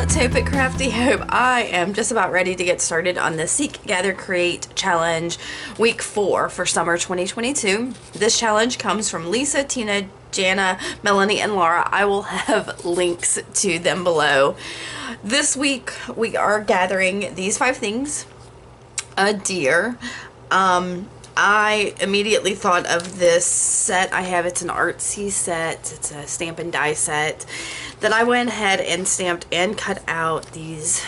What's Hope at Crafty Hope? I am just about ready to get started on the Seek, Gather, Create Challenge Week 4 for Summer 2022. This challenge comes from Lisa, Tina, Jana, Melanie, and Laura. I will have links to them below. This week we are gathering these 5 things. A deer. I immediately thought of this set I have. It's an artsy set. It's a stamp and die set that I went ahead and stamped and cut out these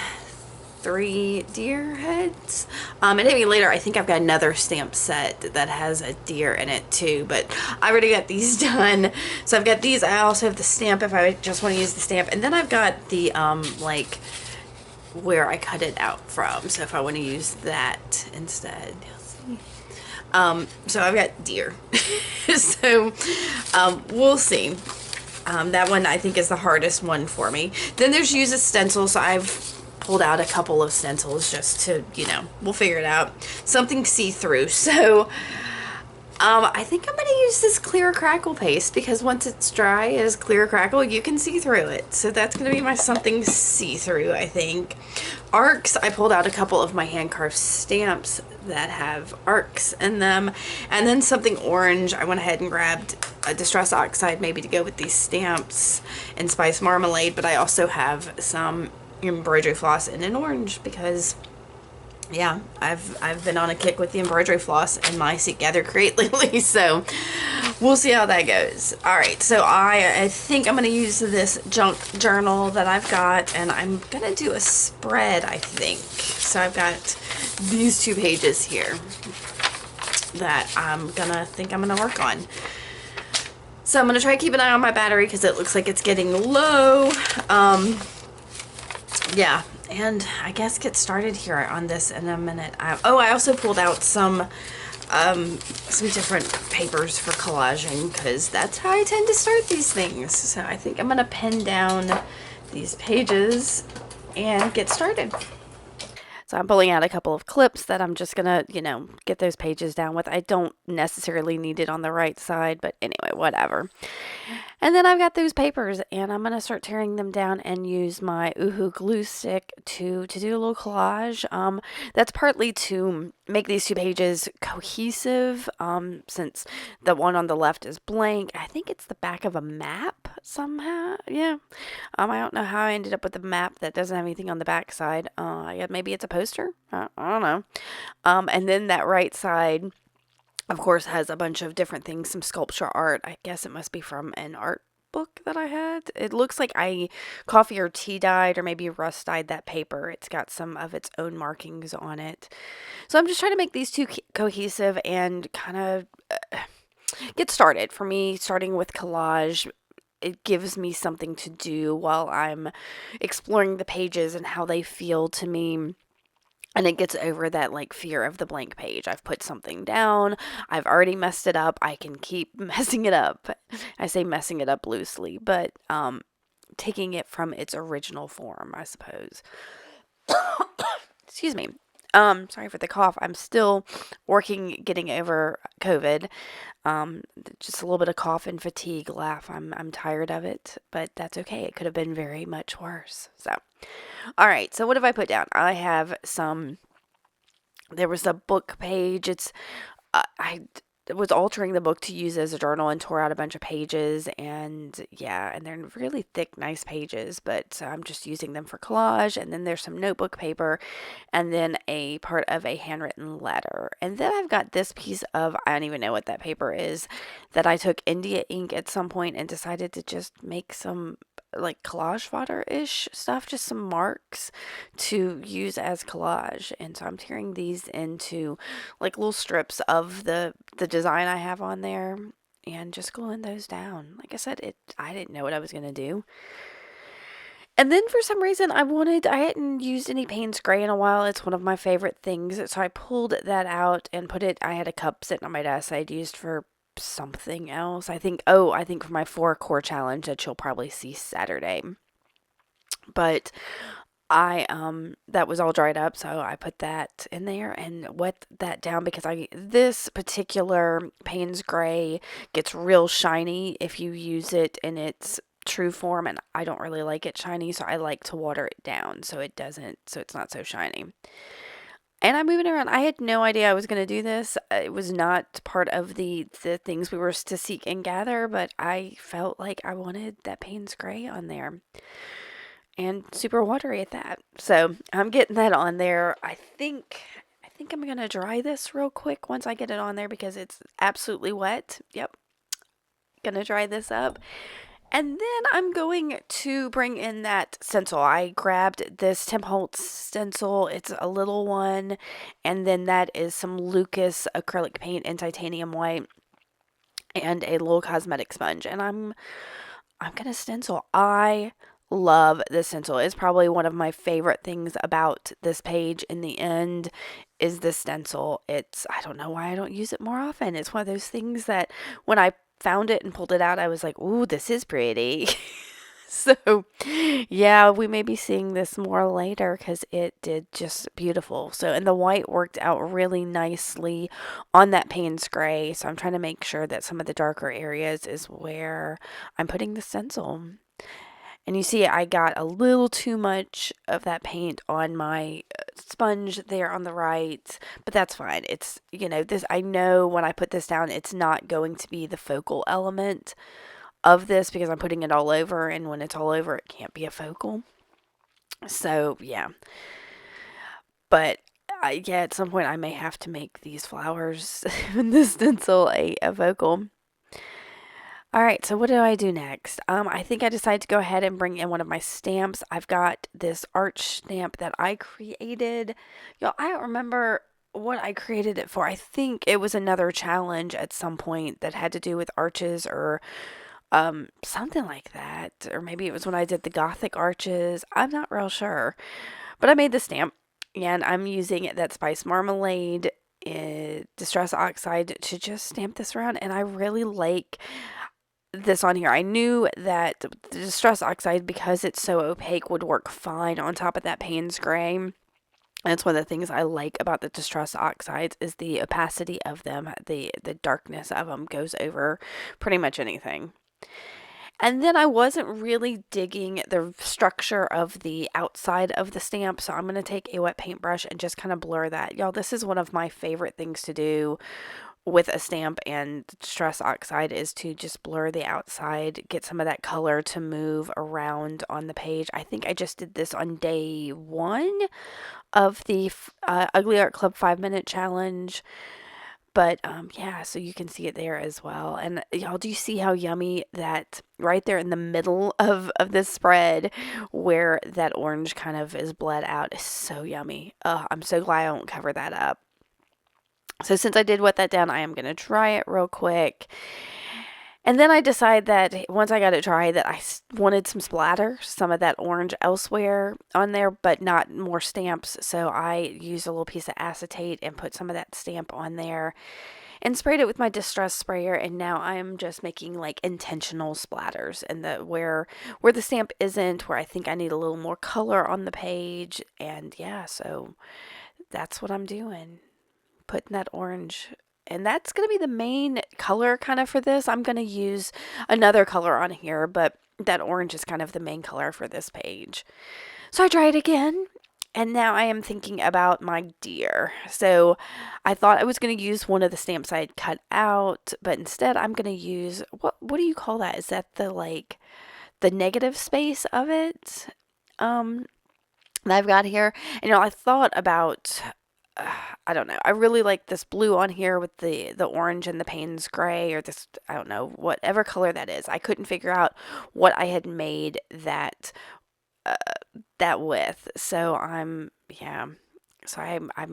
3 deer heads. And maybe later I think I've got another stamp set that has a deer in it too, but I already got these done. So I've got these. I also have the stamp if I just want to use the stamp, and then I've got the like where I cut it out from, so if I want to use that instead, you'll see. So I've got deer. So we'll see. That one I think is the hardest one for me. Then there's use a stencil, so I've pulled out a couple of stencils just to, we'll figure it out. Something see-through. So I think I'm going to use this clear crackle paste because once it's dry as clear crackle, you can see through it. So that's going to be my something see-through, I think. Arcs, I pulled out a couple of my hand-carved stamps that have arcs in them. And then something orange, I went ahead and grabbed a Distress Oxide maybe to go with these stamps and Spice Marmalade. But I also have some embroidery floss in an orange because... yeah, I've been on a kick with the embroidery floss and my Seek, Gather, Create lately, so we'll see how that goes. Alright, so I think I'm going to use this junk journal that I've got, and I'm going to do a spread, I think. So I've got these 2 pages here that I'm going to work on. So I'm going to try to keep an eye on my battery because it looks like it's getting low. Yeah. And I guess get started here on this in a minute. I also pulled out some different papers for collaging because that's how I tend to start these things. So I think I'm going to pen down these pages and get started. So I'm pulling out a couple of clips that I'm just going to, get those pages down with. I don't necessarily need it on the right side, but anyway, whatever. And then I've got those papers, and I'm going to start tearing them down and use my Oohoo glue stick to do a little collage. That's partly to make these 2 pages cohesive, since the one on the left is blank. I think it's the back of a map somehow. Yeah. I don't know how I ended up with a map that doesn't have anything on the back side. Yeah, maybe it's a poster. I don't know. And then that right side, of course, has a bunch of different things, some sculpture art. I guess it must be from an art book that I had. It looks like I coffee or tea dyed or maybe rust dyed that paper. It's got some of its own markings on it. So I'm just trying to make these 2 cohesive and kind of get started. For me, starting with collage, it gives me something to do while I'm exploring the pages and how they feel to me. And it gets over that fear of the blank page. I've put something down. I've already messed it up. I can keep messing it up. I say messing it up loosely, but taking it from its original form, I suppose. Excuse me. Sorry for the cough. I'm still getting over COVID. Just a little bit of cough and fatigue laugh. I'm tired of it, but that's okay. It could have been very much worse. So, all right. So what have I put down? I have there was a book page. I was altering the book to use as a journal and tore out a bunch of pages, and they're really thick, nice pages, but I'm just using them for collage. And then there's some notebook paper, and then a part of a handwritten letter. And then I've got this piece of, I don't even know what that paper is, that I took India ink at some point and decided to just make some collage fodder-ish stuff, just some marks to use as collage. And so I'm tearing these into little strips of the design I have on there and just gluing those down. Like I said, I didn't know what I was going to do. And then for some reason I hadn't used any Payne's Gray in a while. It's one of my favorite things. So I pulled that out and I had a cup sitting on my desk I'd used for something else. I think for my 4 core challenge that you'll probably see Saturday. But I that was all dried up, so I put that in there and wet that down because this particular Payne's Gray gets real shiny if you use it in its true form, and I don't really like it shiny, so I like to water it down so it's not so shiny. And I'm moving around. I had no idea I was going to do this. It was not part of the things we were to seek and gather, but I felt like I wanted that Payne's Gray on there. And super watery at that. So I'm getting that on there. I think I'm going to dry this real quick once I get it on there because it's absolutely wet. Yep. Gonna dry this up. And then I'm going to bring in that stencil. I grabbed this Tim Holtz stencil. It's a little one. And then that is some Lucas acrylic paint in titanium white and a little cosmetic sponge. And I'm going to stencil. I love this stencil. It's probably one of my favorite things about this page in the end is the stencil. I don't know why I don't use it more often. It's one of those things that when I found it and pulled it out, I was like, ooh, this is pretty. So, yeah, we may be seeing this more later because it did just beautiful. So, and the white worked out really nicely on that Payne's Gray. So, I'm trying to make sure that some of the darker areas is where I'm putting the stencil. And you see, I got a little too much of that paint on my sponge there on the right, but that's fine. It's, this, I know when I put this down, it's not going to be the focal element of this because I'm putting it all over, and when it's all over, it can't be a focal. So, yeah. But, yeah, at some point, I may have to make these flowers in this stencil a focal. All right, so what do I do next? I think I decided to go ahead and bring in one of my stamps. I've got this arch stamp that I created. Y'all, I don't remember what I created it for. I think it was another challenge at some point that had to do with arches or something like that. Or maybe it was when I did the Gothic arches. I'm not real sure. But I made the stamp, and I'm using that Spice Marmalade Distress Oxide to just stamp this around, and I really like this on here. I knew that the Distress Oxide, because it's so opaque, would work fine on top of that Payne's Gray. And it's one of the things I like about the Distress Oxides is the opacity of them. The darkness of them goes over pretty much anything. And then I wasn't really digging the structure of the outside of the stamp, so I'm going to take a wet paintbrush and just kind of blur that. Y'all, this is one of my favorite things to do with a stamp and Distress Oxide is to just blur the outside, get some of that color to move around on the page. I think I just did this on day 1 of the Ugly Art Club 5-minute challenge. But yeah, so you can see it there as well. And y'all, do you see how yummy that right there in the middle of this spread where that orange kind of is bled out is so yummy. I'm so glad I won't cover that up. So since I did wet that down, I am going to dry it real quick. And then I decided that once I got it dry that I wanted some splatter, some of that orange elsewhere on there, but not more stamps. So I used a little piece of acetate and put some of that stamp on there and sprayed it with my Distress sprayer. And now I'm just making like intentional splatters and where the stamp isn't, where I think I need a little more color on the page. And yeah, so that's what I'm doing. Putting that orange, and that's going to be the main color kind of for this. I'm going to use another color on here, but that orange is kind of the main color for this page. So I dry it again, and now I am thinking about my deer. So I thought I was going to use one of the stamps I had cut out, but instead I'm going to use, what do you call that? Is that the negative space of it that I've got here? And I thought about, I don't know. I really like this blue on here with the orange and the Payne's Gray, or this, I don't know, whatever color that is. I couldn't figure out what I had made that with. So I'm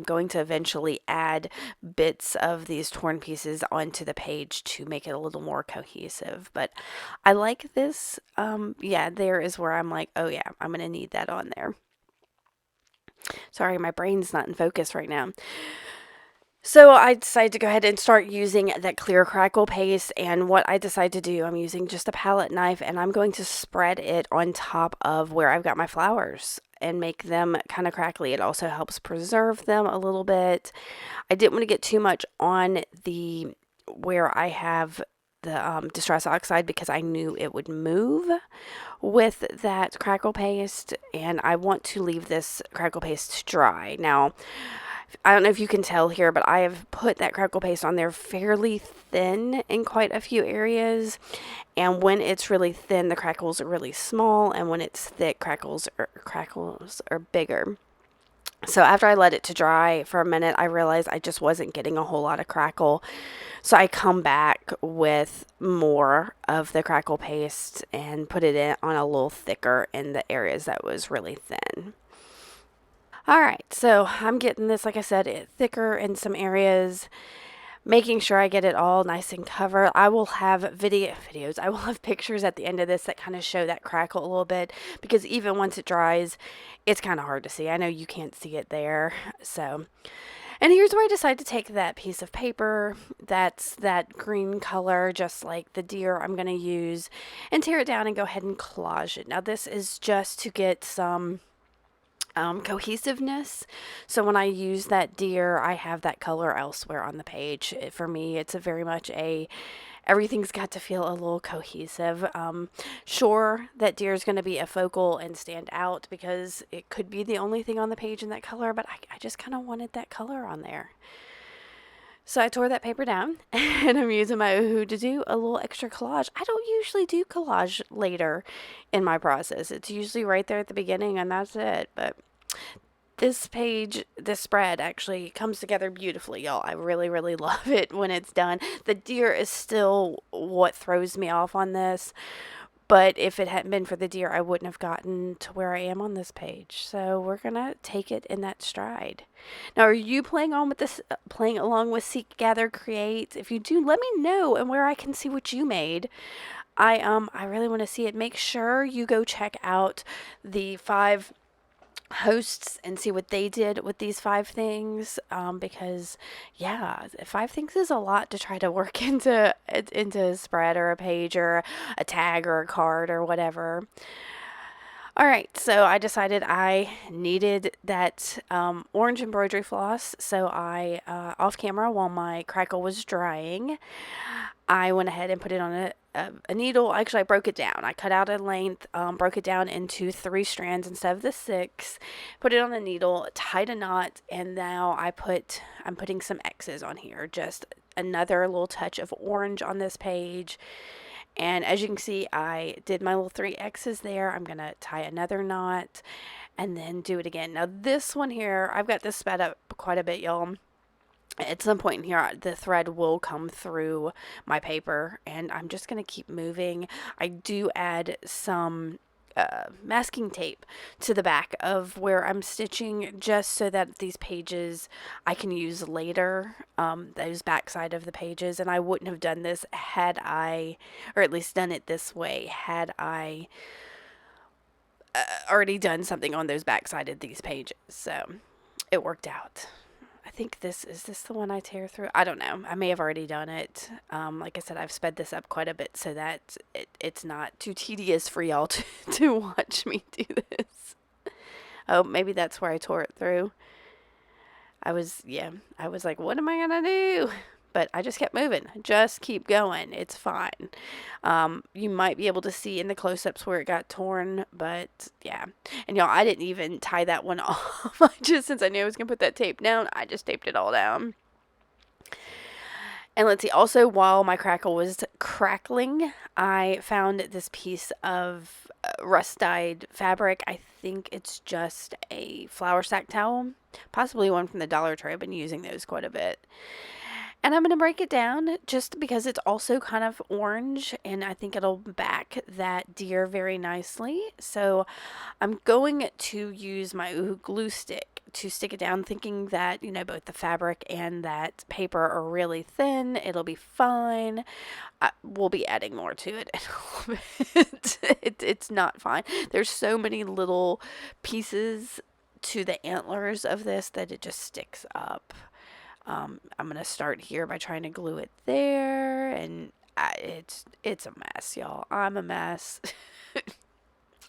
going to eventually add bits of these torn pieces onto the page to make it a little more cohesive. But I like this. Yeah, there is where I'm like, oh yeah, I'm going to need that on there. Sorry, my brain's not in focus right now. So I decided to go ahead and start using that clear crackle paste, and what I decided to do, I'm using just a palette knife, and I'm going to spread it on top of where I've got my flowers and make them kind of crackly. It also helps preserve them a little bit. I didn't want to get too much on where I have the Distress Oxide because I knew it would move with that crackle paste, and I want to leave this crackle paste dry. Now, I don't know if you can tell here, but I have put that crackle paste on there fairly thin in quite a few areas. And when it's really thin, the crackles are really small, and when it's thick, crackles are bigger. So after I let it to dry for a minute, I realized I just wasn't getting a whole lot of crackle. So I come back with more of the crackle paste and put it in on a little thicker in the areas that was really thin. All right, so I'm getting this, like I said, thicker in some areas, making sure I get it all nice and covered. I will have videos. I will have pictures at the end of this that kind of show that crackle a little bit, because even once it dries, it's kind of hard to see. I know you can't see it there. So, and here's where I decided to take that piece of paper that's that green color, just like the deer I'm going to use, and tear it down and go ahead and collage it. Now, this is just to get some cohesiveness. So when I use that deer, I have that color elsewhere on the page. For me, it's a very much everything's got to feel a little cohesive. Sure, that deer is going to be a focal and stand out because it could be the only thing on the page in that color, but I just kind of wanted that color on there. So I tore that paper down, and I'm using my Oohoo to do a little extra collage. I don't usually do collage later in my process. It's usually right there at the beginning, and that's it. But this page, this spread actually comes together beautifully, y'all. I really, really love it when it's done. The deer is still what throws me off on this. But if it hadn't been for the deer, I wouldn't have gotten to where I am on this page. So we're going to take it in that stride. Now, are you playing along with Seek, Gather, Create? If you do, let me know and where I can see what you made. I really want to see it. Make sure you go check out the 5 hosts and see what they did with these 5 things, because 5 things is a lot to try to work into a spread or a page or a tag or a card or whatever. All right, so I decided I needed that orange embroidery floss, so I off camera while my crackle was drying, I went ahead and put it on a needle. Actually, I broke it down. I cut out a length, broke it down into 3 strands instead of the 6, put it on a needle, tied a knot, and now I'm putting some X's on here. Just another little touch of orange on this page. And as you can see, I did my little 3 X's there. I'm going to tie another knot and then do it again. Now this one here, I've got this sped up quite a bit, y'all. At some point in here, the thread will come through my paper, and I'm just going to keep moving. I do add some masking tape to the back of where I'm stitching, just so that these pages I can use later, those backside of the pages. And I wouldn't have done this had I, or at least done it this way, had I already done something on those backside of these pages. So it worked out. I think is this the one I tear through? I don't know. I may have already done it. Like I said, I've sped this up quite a bit so that it's not too tedious for y'all to watch me do this. Oh, maybe that's where I tore it through. I was like, what am I going to do? But I just kept moving. Just keep going. It's fine. You might be able to see in the close-ups where it got torn, but yeah. And y'all, I didn't even tie that one off. Since I knew I was going to put that tape down, I just taped it all down. And let's see, also while my crackle was crackling, I found this piece of rust-dyed fabric. I think it's just a flour sack towel, possibly one from the Dollar Tree. I've been using those quite a bit. And I'm going to break it down just because it's also kind of orange, and I think it'll back that deer very nicely. So I'm going to use my Oohoo glue stick to stick it down, thinking that, both the fabric and that paper are really thin. It'll be fine. We'll be adding more to it in a little bit. It's not fine. There's so many little pieces to the antlers of this that it just sticks up. I'm going to start here by trying to glue it there, and it's a mess, y'all. I'm a mess.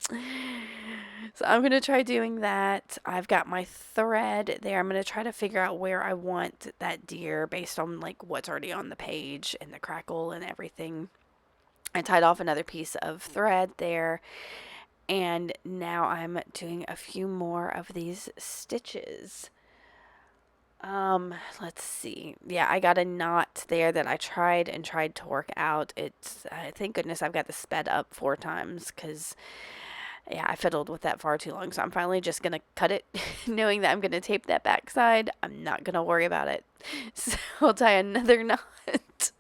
So I'm going to try doing that. I've got my thread there. I'm going to try to figure out where I want that deer based on like what's already on the page and the crackle and everything. I tied off another piece of thread there, and now I'm doing a few more of these stitches. Let's see. Yeah, I got a knot there that I tried to work out. It's, thank goodness I've got this sped up 4 times, because, yeah, I fiddled with that far too long. So I'm finally just going to cut it, knowing that I'm going to tape that backside. I'm not going to worry about it. So I'll tie another knot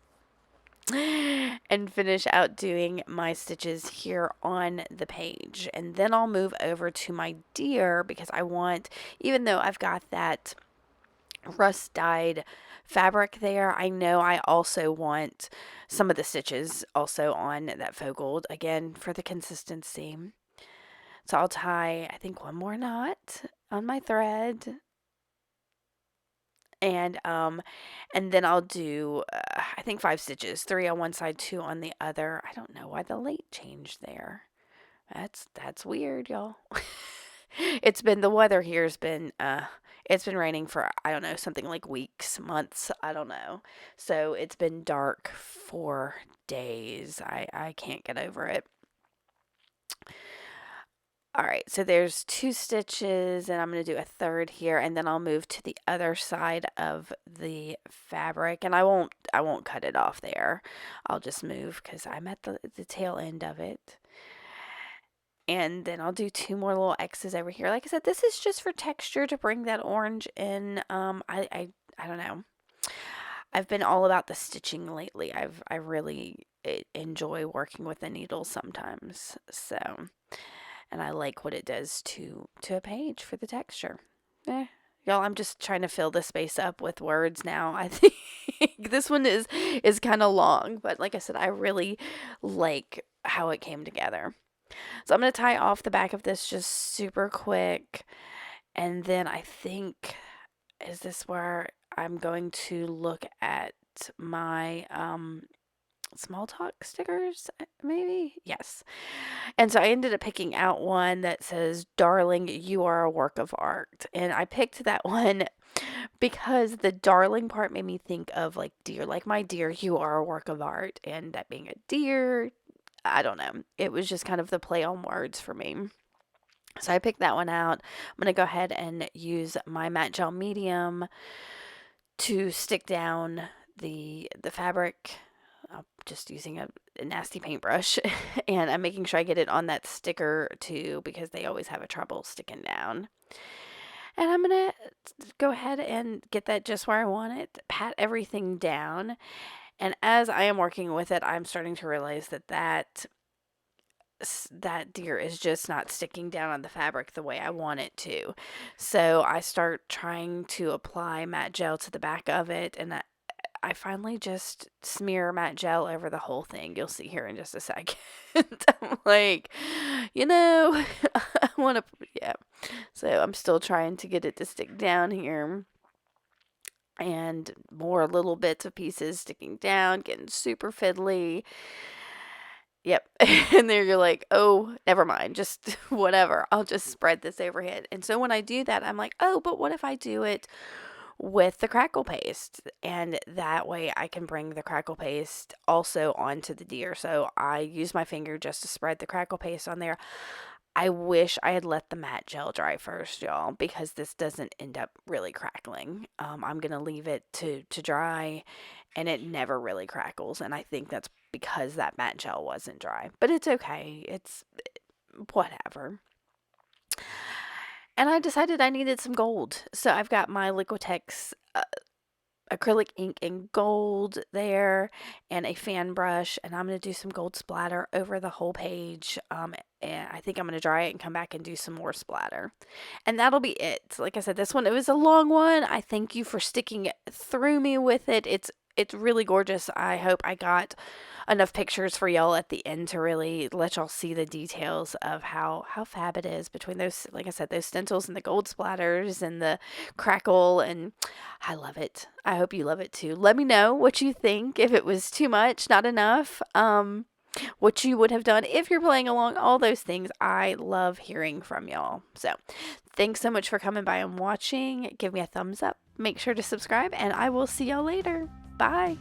and finish out doing my stitches here on the page. And then I'll move over to my deer, because I want, even though I've got that rust dyed fabric there, I know I also want some of the stitches also on that faux gold, again for the consistency. So I'll tie, I think, one more knot on my thread, and then I'll do I think 5 stitches, 3 on one side, 2 on the other. I don't know why the late changed there. That's weird, y'all. It's been, the weather here's been it's been raining for, I don't know, something like weeks, months, I don't know. So it's been dark for days. I can't get over it. All right, so there's 2 stitches, and I'm going to do a third here, and then I'll move to the other side of the fabric, and I won't cut it off there. I'll just move because I'm at the tail end of it. And then I'll do 2 more little X's over here. Like I said, this is just for texture to bring that orange in. I don't know. I've been all about the stitching lately. I really enjoy working with the needle sometimes. So, and I like what it does to a page for the texture. Y'all, I'm just trying to fill the space up with words now. I think this one is kind of long, but like I said, I really like how it came together. So I'm going to tie off the back of this just super quick. And then I think, is this where I'm going to look at my small talk stickers, maybe? Yes. And so I ended up picking out one that says, "Darling, you are a work of art." And I picked that one because the darling part made me think of like deer, like my dear, you are a work of art. And that being a deer, I don't know. It was just kind of the play on words for me. So I picked that one out. I'm going to go ahead and use my matte gel medium to stick down the fabric. I'm just using a nasty paintbrush, and I'm making sure I get it on that sticker too, because they always have a trouble sticking down. And I'm going to go ahead and get that just where I want it, pat everything down. And as I am working with it, I'm starting to realize that deer is just not sticking down on the fabric the way I want it to. So I start trying to apply matte gel to the back of it, and I finally just smear matte gel over the whole thing. You'll see here in just a second. I'm like, I want to, yeah. So I'm still trying to get it to stick down here. And more little bits of pieces sticking down, getting super fiddly. Yep. And there you're like, oh, never mind. Just whatever. I'll just spread this overhead. And so when I do that, I'm like, oh, but what if I do it with the crackle paste? And that way I can bring the crackle paste also onto the deer. So I use my finger just to spread the crackle paste on there. I wish I had let the matte gel dry first, y'all, because this doesn't end up really crackling. I'm going to leave it to dry, and it never really crackles. And I think that's because that matte gel wasn't dry. But it's okay. It's whatever. And I decided I needed some gold. So I've got my Liquitex acrylic ink in gold there, and a fan brush, and I'm going to do some gold splatter over the whole page. And I think I'm going to dry it and come back and do some more splatter. And that'll be it. Like I said, this one, it was a long one. I thank you for sticking through me with it. It's really gorgeous. I hope I got enough pictures for y'all at the end to really let y'all see the details of how fab it is between those, like I said, those stencils and the gold splatters and the crackle, and I love it. I hope you love it too. Let me know what you think, if it was too much, not enough. what you would have done if you're playing along, all those things. I love hearing from y'all. So thanks so much for coming by and watching. Give me a thumbs up. Make sure to subscribe, and I will see y'all later. Bye.